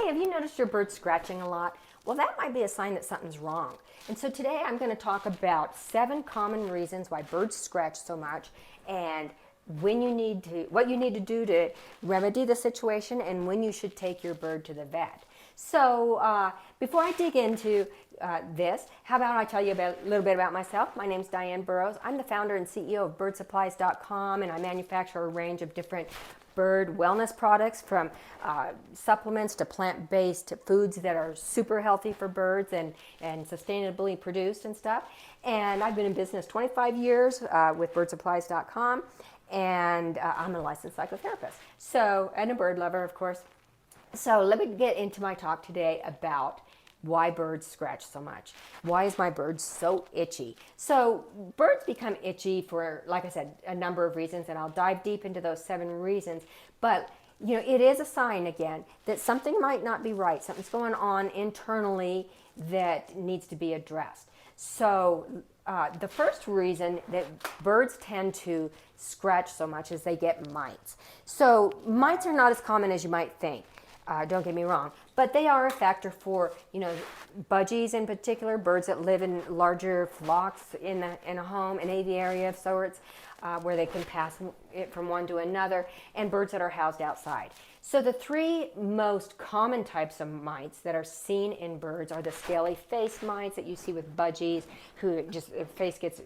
Hey, have you noticed your bird scratching a lot? Well, that might be a sign that something's wrong. And so today I'm going to talk about 7 common reasons why birds scratch so much, and what you need to do to remedy the situation, and when you should take your bird to the vet. So before I dig into this, how about I tell you a little bit about myself? My name's Diane Burrows. I'm the founder and CEO of birdsupplies.com, and I manufacture a range of different bird wellness products, from supplements to plant-based foods that are super healthy for birds and sustainably produced and stuff. And I've been in business 25 years with birdsupplies.com, and I'm a licensed psychotherapist, and a bird lover, of course. So let me get into my talk today about why birds scratch so much. Why is my bird so itchy? So birds become itchy for, like I said, a number of reasons, and I'll dive deep into those 7 reasons. But it is a sign, again, that something might not be right. Something's going on internally that needs to be addressed. So the first reason that birds tend to scratch so much is they get mites. So mites are not as common as you might think. Don't get me wrong, but they are a factor for, budgies in particular, birds that live in larger flocks in a home, an aviary of sorts, where they can pass it from one to another, and birds that are housed outside. So the 3 most common types of mites that are seen in birds are the scaly-faced mites that you see with budgies, who just their face gets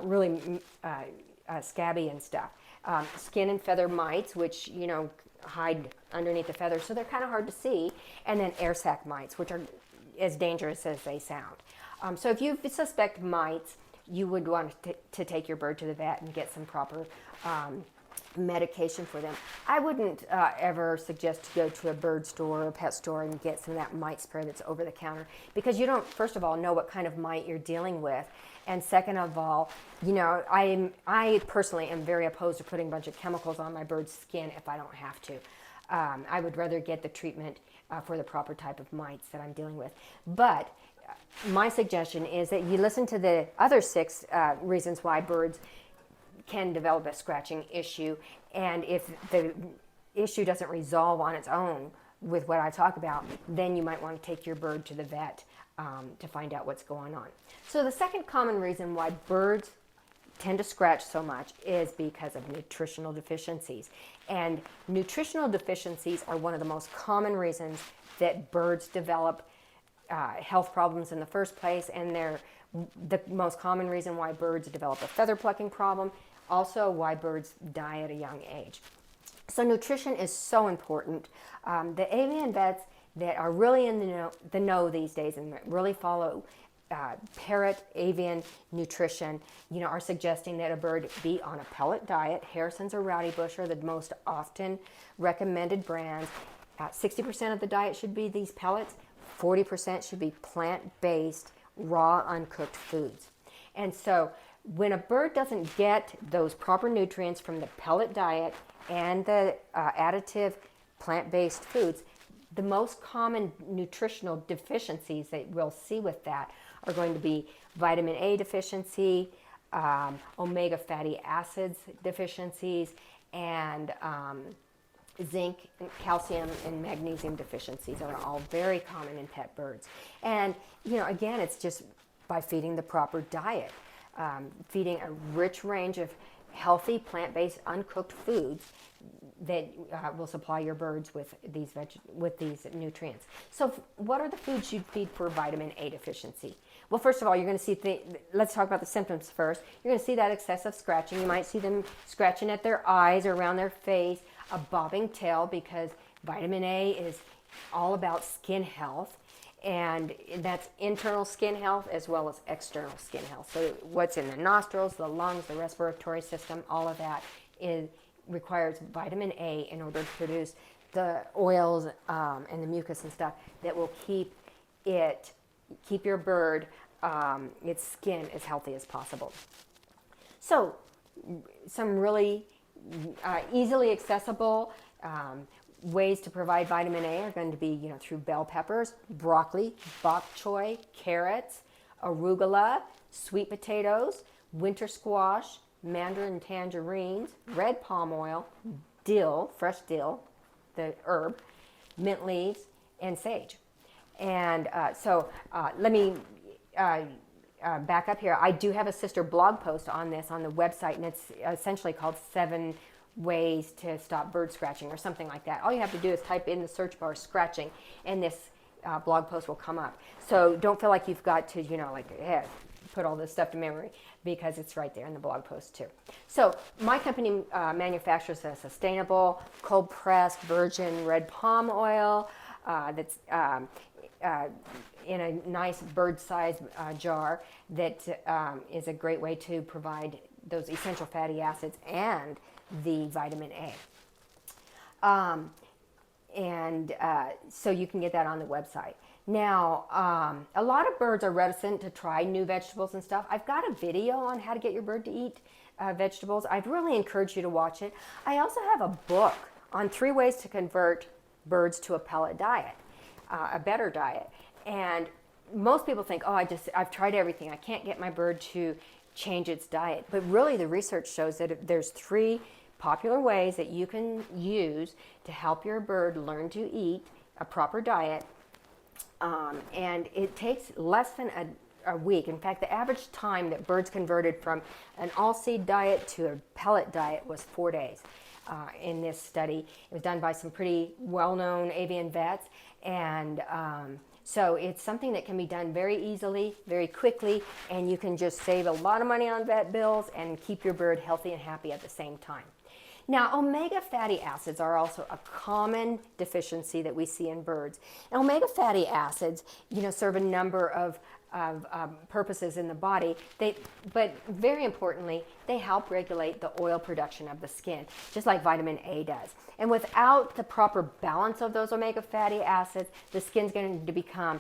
really scabby and stuff. Skin and feather mites, which hide underneath the feathers, so they're kind of hard to see, and then air sac mites, which are as dangerous as they sound. So if you suspect mites, you would want to take your bird to the vet and get some proper medication for them. I wouldn't ever suggest to go to a bird store or a pet store and get some of that mite spray that's over the counter, because you don't, first of all, know what kind of mite you're dealing with, and second of all, I personally am very opposed to putting a bunch of chemicals on my bird's skin if I don't have to. I would rather get the treatment for the proper type of mites that I'm dealing with. But my suggestion is that you listen to the other 6 reasons why birds can develop a scratching issue, and if the issue doesn't resolve on its own with what I talk about, then you might want to take your bird to the vet to find out what's going on. So the second common reason why birds tend to scratch so much is because of nutritional deficiencies. And nutritional deficiencies are one of the most common reasons that birds develop health problems in the first place, and they're the most common reason why birds develop a feather plucking problem, also why birds die at a young age. So nutrition is so important. The avian vets that are really in the know these days and that really follow parrot avian nutrition, are suggesting that a bird be on a pellet diet. Harrison's or Rowdy Bush are the most often recommended brands. 60% of the diet should be these pellets. 40% should be plant-based, raw, uncooked foods. And so when a bird doesn't get those proper nutrients from the pellet diet and the additive plant-based foods, the most common nutritional deficiencies that we'll see with that are going to be vitamin A deficiency, omega fatty acids deficiencies, and zinc, calcium, and magnesium deficiencies are all very common in pet birds. And, again, it's just by feeding the proper diet, feeding a rich range of healthy, plant-based, uncooked foods that will supply your birds with these nutrients. So what are the foods you'd feed for vitamin A deficiency? Well, first of all, you're going to see, let's talk about the symptoms first. You're going to see that excessive scratching. You might see them scratching at their eyes or around their face, a bobbing tail, because vitamin A is all about skin health, and that's internal skin health as well as external skin health. So what's in the nostrils, the lungs, the respiratory system, all of that requires vitamin A in order to produce the oils and the mucus and stuff that will keep your bird, its skin, as healthy as possible. So some really easily accessible ways to provide vitamin A are going to be, through bell peppers, broccoli, bok choy, carrots, arugula, sweet potatoes, winter squash, mandarin tangerines, red palm oil, dill, fresh dill, the herb, mint leaves, and sage. And let me back up here. I do have a sister blog post on this on the website, and it's essentially called 7 Ways to Stop Bird Scratching or something like that. All you have to do is type in the search bar scratching, and this blog post will come up. So don't feel like you've got to, put all this stuff to memory, because it's right there in the blog post too. So my company manufactures a sustainable, cold-pressed, virgin red palm oil that's in a nice bird-sized jar that is a great way to provide those essential fatty acids and the vitamin A. So you can get that on the website. Now, a lot of birds are reticent to try new vegetables and stuff. I've got a video on how to get your bird to eat vegetables. I'd really encourage you to watch it. I also have a book on 3 ways to convert birds to a pellet diet, a better diet. And most people think, oh, I've tried everything. I can't get my bird to change its diet. But really the research shows that there's 3 popular ways that you can use to help your bird learn to eat a proper diet. And it takes less than a week. In fact, the average time that birds converted from an all-seed diet to a pellet diet was 4 days in this study. It was done by some pretty well-known avian vets, and so it's something that can be done very easily, very quickly, and you can just save a lot of money on vet bills and keep your bird healthy and happy at the same time. Now, omega fatty acids are also a common deficiency that we see in birds. And omega fatty acids, serve a number of purposes in the body. But very importantly, they help regulate the oil production of the skin, just like vitamin A does. And without the proper balance of those omega fatty acids, the skin's going to become,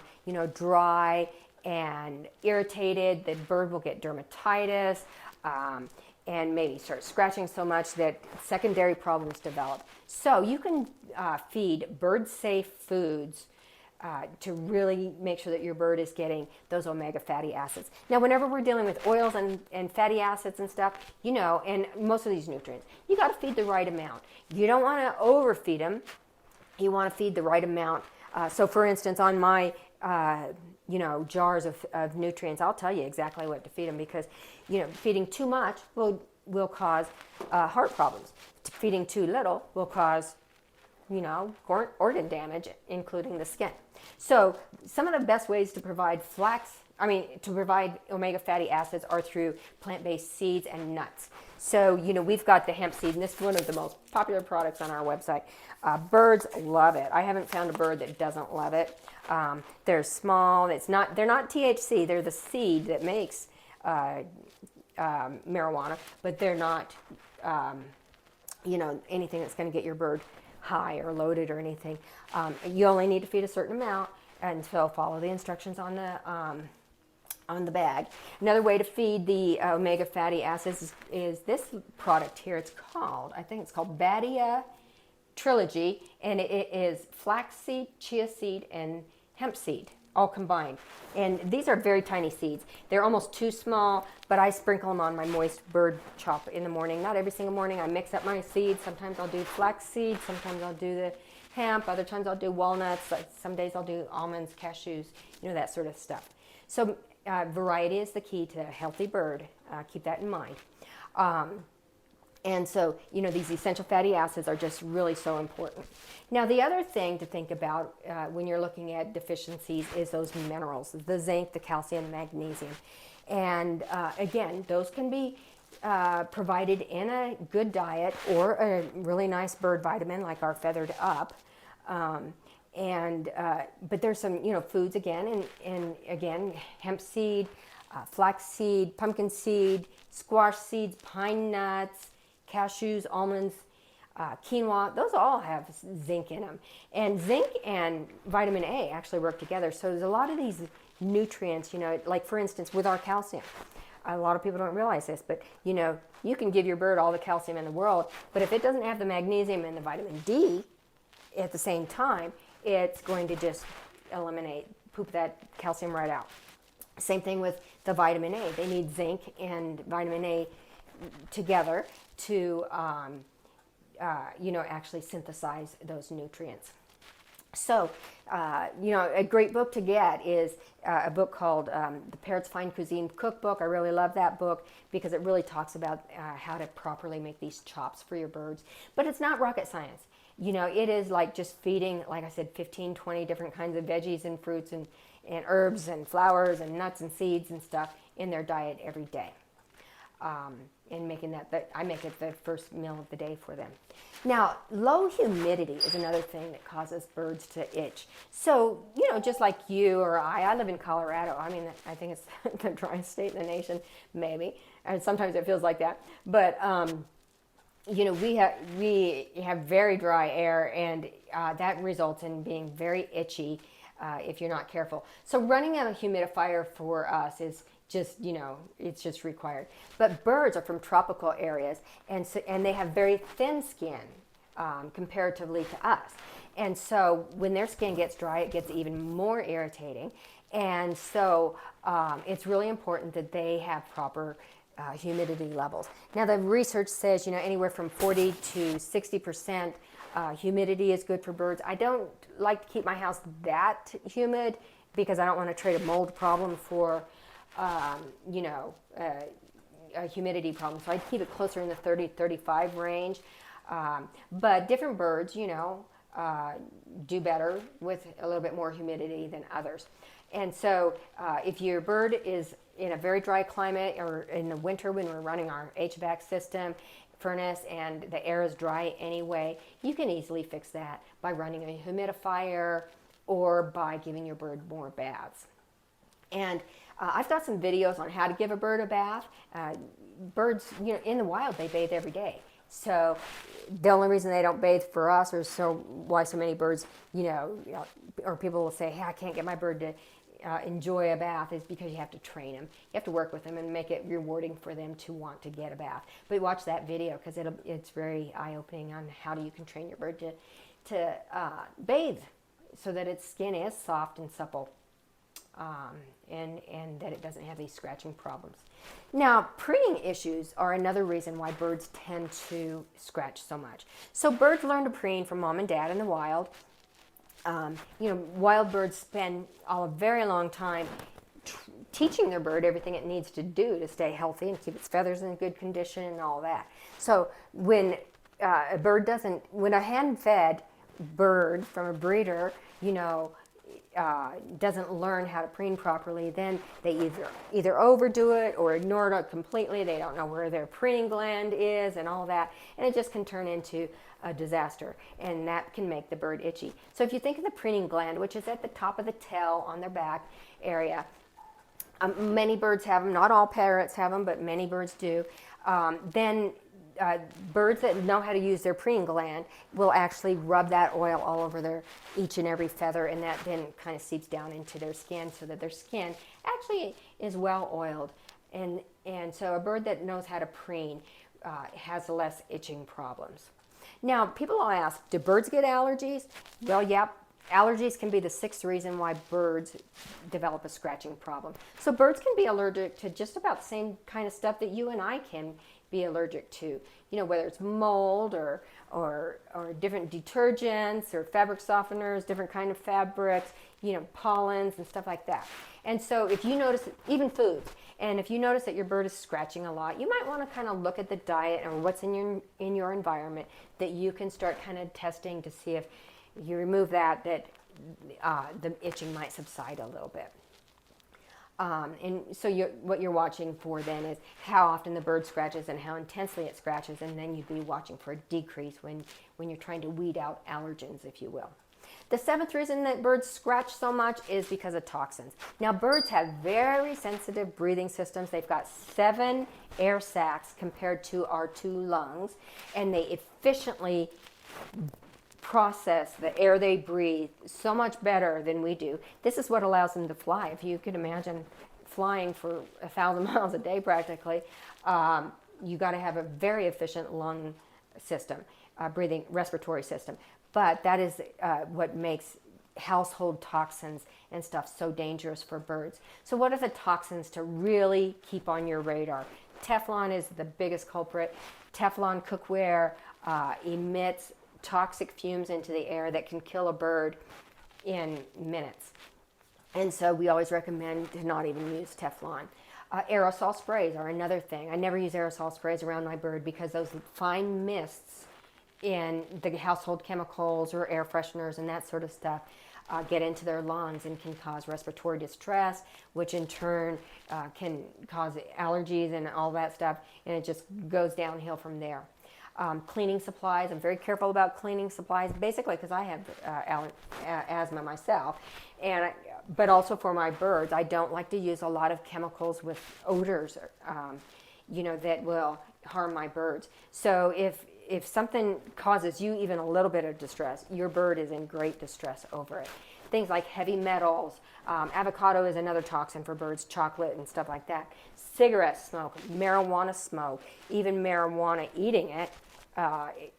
dry and irritated. The bird will get dermatitis. And maybe start scratching so much that secondary problems develop. So you can feed bird-safe foods to really make sure that your bird is getting those omega fatty acids. Now, whenever we're dealing with oils and fatty acids and stuff, and most of these nutrients, you got to feed the right amount. You don't want to overfeed them. You want to feed the right amount. So, for instance, on my jars of nutrients, I'll tell you exactly what to feed them, because, feeding too much will cause heart problems. Feeding too little will cause, organ damage, including the skin. So some of the best ways to provide omega fatty acids are through plant-based seeds and nuts. So, we've got the hemp seed, and this is one of the most popular products on our website. Birds love it. I haven't found a bird that doesn't love it. They're small. They're not THC. They're the seed that makes marijuana, but they're not, anything that's going to get your bird high or loaded or anything. You only need to feed a certain amount, and so follow the instructions on the bag. Another way to feed the omega fatty acids is this product here. I think it's called Badia Trilogy, and it is flaxseed, chia seed, and hemp seed all combined. And these are very tiny seeds. They're almost too small, but I sprinkle them on my moist bird chop in the morning. Not every single morning. I mix up my seeds. Sometimes I'll do flax seed. Sometimes I'll do the hemp. Other times I'll do walnuts. Some days I'll do almonds, cashews, that sort of stuff. So variety is the key to a healthy bird. Keep that in mind. And so, these essential fatty acids are just really so important. Now, the other thing to think about when you're looking at deficiencies is those minerals, the zinc, the calcium, the magnesium. And again, those can be provided in a good diet or a really nice bird vitamin like our Feathered Up. But there's some, foods again, and again, hemp seed, flax seed, pumpkin seed, squash seeds, pine nuts, cashews, almonds, quinoa, those all have zinc in them. And zinc and vitamin A actually work together. So there's a lot of these nutrients, like for instance with our calcium. A lot of people don't realize this, but you can give your bird all the calcium in the world, but if it doesn't have the magnesium and the vitamin D at the same time, it's going to just poop that calcium right out. Same thing with the vitamin A. They need zinc and vitamin A together to actually synthesize those nutrients. So, a great book to get is a book called The Parrot's Fine Cuisine Cookbook. I really love that book because it really talks about how to properly make these chops for your birds. But it's not rocket science. It is like just feeding, like I said, 15, 20 different kinds of veggies and fruits and herbs and flowers and nuts and seeds and stuff in their diet every day. And making that, I make it the first meal of the day for them. Now, low humidity is another thing that causes birds to itch. So, just like you or I live in Colorado. I mean, I think it's the driest state in the nation, maybe. And sometimes it feels like that. But, we have very dry air, and that results in being very itchy if you're not careful. So running a humidifier for us is just, it's just required. But birds are from tropical areas, and they have very thin skin comparatively to us. And so when their skin gets dry, it gets even more irritating. And so it's really important that they have proper humidity levels. Now, the research says, anywhere from 40 to 60% humidity is good for birds. I don't like to keep my house that humid because I don't want to trade a mold problem for a humidity problem. So I'd keep it closer in the 30-35 range. But different birds, do better with a little bit more humidity than others. And so if your bird is in a very dry climate, or in the winter when we're running our HVAC system, furnace, and the air is dry anyway, you can easily fix that by running a humidifier or by giving your bird more baths. And I've got some videos on how to give a bird a bath. Birds, in the wild, they bathe every day. So the only reason they don't bathe for us, or why so many birds, or people will say, hey, I can't get my bird to enjoy a bath, is because you have to train them. You have to work with them and make it rewarding for them to want to get a bath. But watch that video because it's very eye-opening on how you can train your bird to bathe so that its skin is soft and supple. And that it doesn't have these scratching problems. Now, preening issues are another reason why birds tend to scratch so much. So birds learn to preen from mom and dad in the wild. Wild birds spend a very long time teaching their bird everything it needs to do to stay healthy and keep its feathers in good condition and all that. So when when a hand-fed bird from a breeder, doesn't learn how to preen properly, then they either overdo it or ignore it completely. They don't know where their preening gland is and all that, and it just can turn into a disaster, and that can make the bird itchy. So if you think of the preening gland, which is at the top of the tail on their back area, many birds have them. Not all parrots have them, but many birds do. Then birds that know how to use their preening gland will actually rub that oil all over each and every feather, and that then kind of seeps down into their skin so that their skin actually is well oiled. And so a bird that knows how to preen has less itching problems. Now, people will ask, do birds get allergies? Well, yeah, allergies can be the sixth reason why birds develop a scratching problem. So birds can be allergic to just about the same kind of stuff that you and I can be allergic to, whether it's mold or different detergents or fabric softeners, different kind of fabrics, pollens and stuff like that. And so if you notice, even foods, and if you notice that your bird is scratching a lot, you might want to kind of look at the diet or what's in your environment that you can start kind of testing to see if you remove that the itching might subside a little bit. And so what you're watching for then is how often the bird scratches and how intensely it scratches, and then you'd be watching for a decrease when you're trying to weed out allergens, if you will. The seventh reason that birds scratch so much is because of toxins. Now, birds have very sensitive breathing systems. They've got 7 air sacs compared to our 2 lungs, and they efficiently process the air they breathe so much better than we do. This is what allows them to fly. If you could imagine flying for 1,000 miles a day practically, you got to have a very efficient lung system, respiratory system. But that is what makes household toxins and stuff so dangerous for birds. So what are the toxins to really keep on your radar? Teflon is the biggest culprit. Teflon cookware emits toxic fumes into the air that can kill a bird in minutes. And so we always recommend to not even use Teflon. Aerosol sprays are another thing. I never use aerosol sprays around my bird because those fine mists in the household chemicals or air fresheners and that sort of stuff get into their lungs and can cause respiratory distress, which in turn can cause allergies and all that stuff, and it just goes downhill from there. Cleaning supplies, I'm very careful about cleaning supplies, basically because I have asthma myself, but also for my birds. I don't like to use a lot of chemicals with odors, that will harm my birds. So if something causes you even a little bit of distress, your bird is in great distress over it. Things like heavy metals, avocado is another toxin for birds, chocolate and stuff like that. Cigarette smoke, marijuana smoke, even marijuana eating it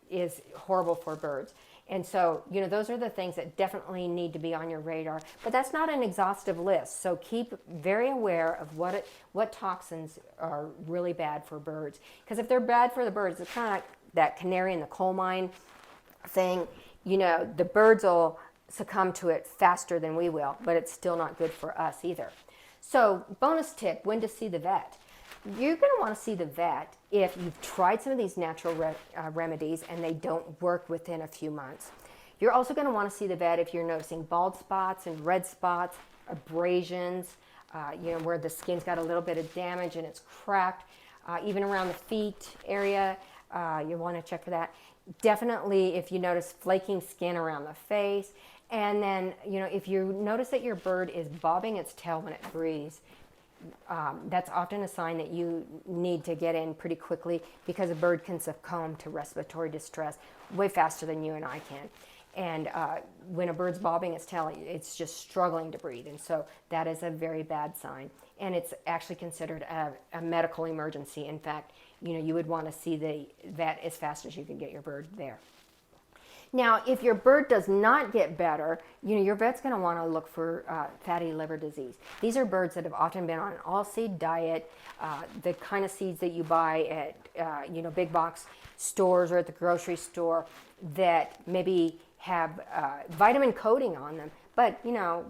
is horrible for birds. And so, those are the things that definitely need to be on your radar. But that's not an exhaustive list. So keep very aware of what toxins are really bad for birds. Because if they're bad for the birds, it's kind of like that canary in the coal mine thing. The birds will succumb to it faster than we will, but it's still not good for us either. So bonus tip, when to see the vet. You're going to want to see the vet if you've tried some of these natural remedies and they don't work within a few months. You're also going to want to see the vet if you're noticing bald spots and red spots, abrasions, where the skin's got a little bit of damage and it's cracked, even around the feet area. You want to check for that. Definitely if you notice flaking skin around the face. And then, if you notice that your bird is bobbing its tail when it breathes, that's often a sign that you need to get in pretty quickly because a bird can succumb to respiratory distress way faster than you and I can. And when a bird's bobbing its tail, it's just struggling to breathe. And so that is a very bad sign. And it's actually considered a medical emergency. In fact, you would want to see the vet as fast as you can get your bird there. Now, if your bird does not get better, your vet's going to want to look for fatty liver disease. These are birds that have often been on an all-seed diet, the kind of seeds that you buy at big box stores or at the grocery store that maybe have vitamin coating on them. But,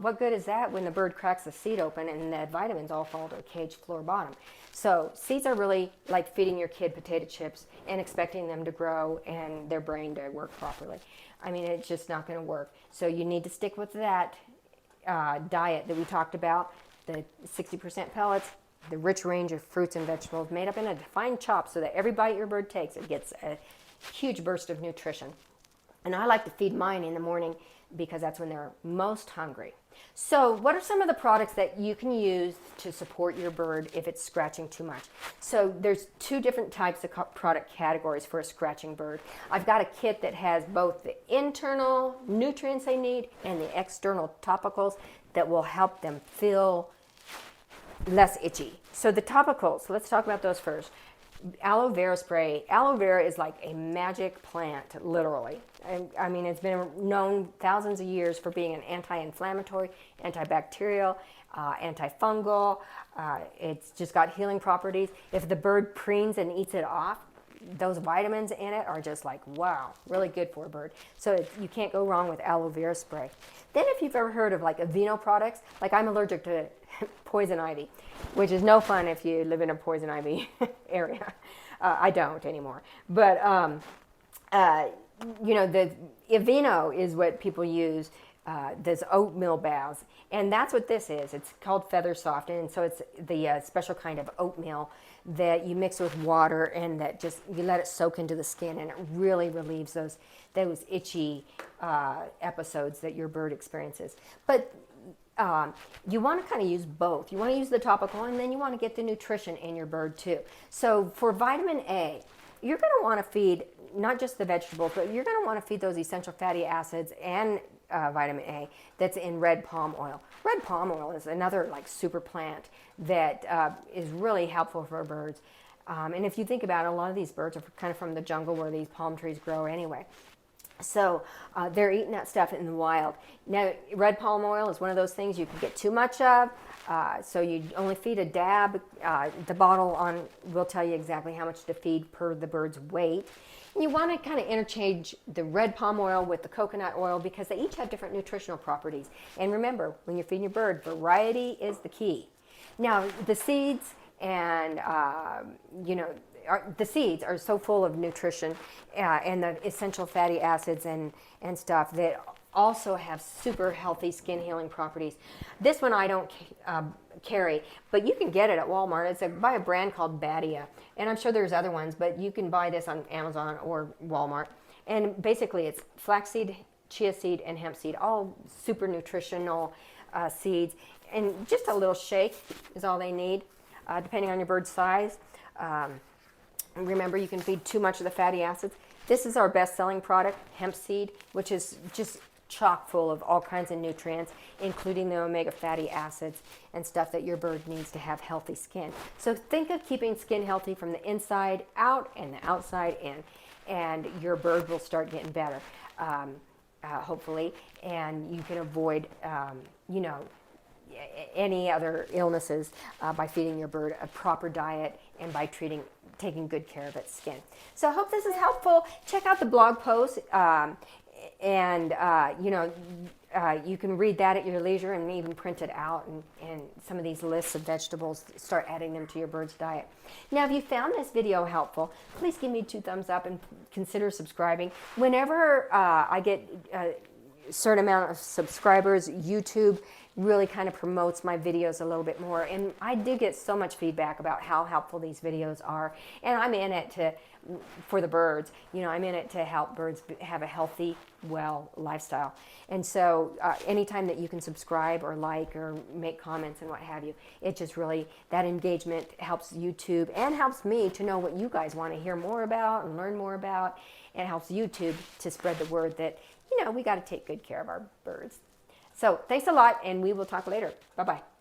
what good is that when the bird cracks the seed open and the vitamins all fall to a cage floor bottom? So seeds are really like feeding your kid potato chips and expecting them to grow and their brain to work properly. I mean, it's just not going to work. So you need to stick with that diet that we talked about, the 60% pellets, the rich range of fruits and vegetables made up in a fine chop so that every bite your bird takes, it gets a huge burst of nutrition. And I like to feed mine in the morning because that's when they're most hungry. So what are some of the products that you can use to support your bird if it's scratching too much? So there's two different types of product categories for a scratching bird. I've got a kit that has both the internal nutrients they need and the external topicals that will help them feel less itchy. So the topicals, let's talk about those first. Aloe vera spray. Aloe vera is like a magic plant, literally. I mean, it's been known thousands of years for being an anti-inflammatory, antibacterial, antifungal. It's just got healing properties. If the bird preens and eats it off, those vitamins in it are just like, wow, really good for a bird. So you can't go wrong with aloe vera spray. Then if you've ever heard of like Aveeno products, like I'm allergic to poison ivy, which is no fun if you live in a poison ivy area. I don't anymore. But, the Aveeno is what people use, this oatmeal baths. And that's what this is. It's called Feather Soft. And so it's the special kind of oatmeal that you mix with water and that just, you let it soak into the skin and it really relieves those itchy episodes that your bird experiences. But you want to kind of use both. You want to use the topical and then you want to get the nutrition in your bird too. So for vitamin A, you're going to want to feed not just the vegetables, but you're going to want to feed those essential fatty acids and vitamin A that's in red palm oil. Red palm oil is another like super plant that is really helpful for birds. And if you think about it, a lot of these birds are kind of from the jungle where these palm trees grow anyway. So they're eating that stuff in the wild. Now, red palm oil is one of those things you can get too much of. So you only feed a dab. The bottle on will tell you exactly how much to feed per the bird's weight. And you want to kind of interchange the red palm oil with the coconut oil because they each have different nutritional properties. And remember, when you're feeding your bird, variety is the key. Now, the seeds and, the seeds are so full of nutrition and the essential fatty acids and stuff that also have super healthy skin healing properties. This one I don't carry, but you can get it at Walmart. It's by a brand called Badia, and I'm sure there's other ones, but you can buy this on Amazon or Walmart. And basically it's flaxseed, chia seed, and hemp seed, all super nutritional seeds. And just a little shake is all they need, depending on your bird's size. Remember, you can feed too much of the fatty acids. This is our best-selling product, hemp seed, which is just chock full of all kinds of nutrients, including the omega fatty acids and stuff that your bird needs to have healthy skin. So think of keeping skin healthy from the inside out and the outside in, and your bird will start getting better, hopefully, and you can avoid, any other illnesses by feeding your bird a proper diet and by taking good care of its skin. So I hope this is helpful. Check out the blog post, and you can read that at your leisure and even print it out and some of these lists of vegetables, start adding them to your bird's diet. Now, if you found this video helpful, please give me 2 thumbs up and consider subscribing. Whenever I get a certain amount of subscribers, YouTube really kind of promotes my videos a little bit more, and I do get so much feedback about how helpful these videos are, and I'm in it for the birds. I'm in it to help birds have a healthy, well lifestyle. And so anytime that you can subscribe or like or make comments and what have you, it just really, that engagement helps YouTube and helps me to know what you guys want to hear more about and learn more about, and it helps YouTube to spread the word that we got to take good care of our birds. So thanks a lot, and we will talk later. Bye-bye.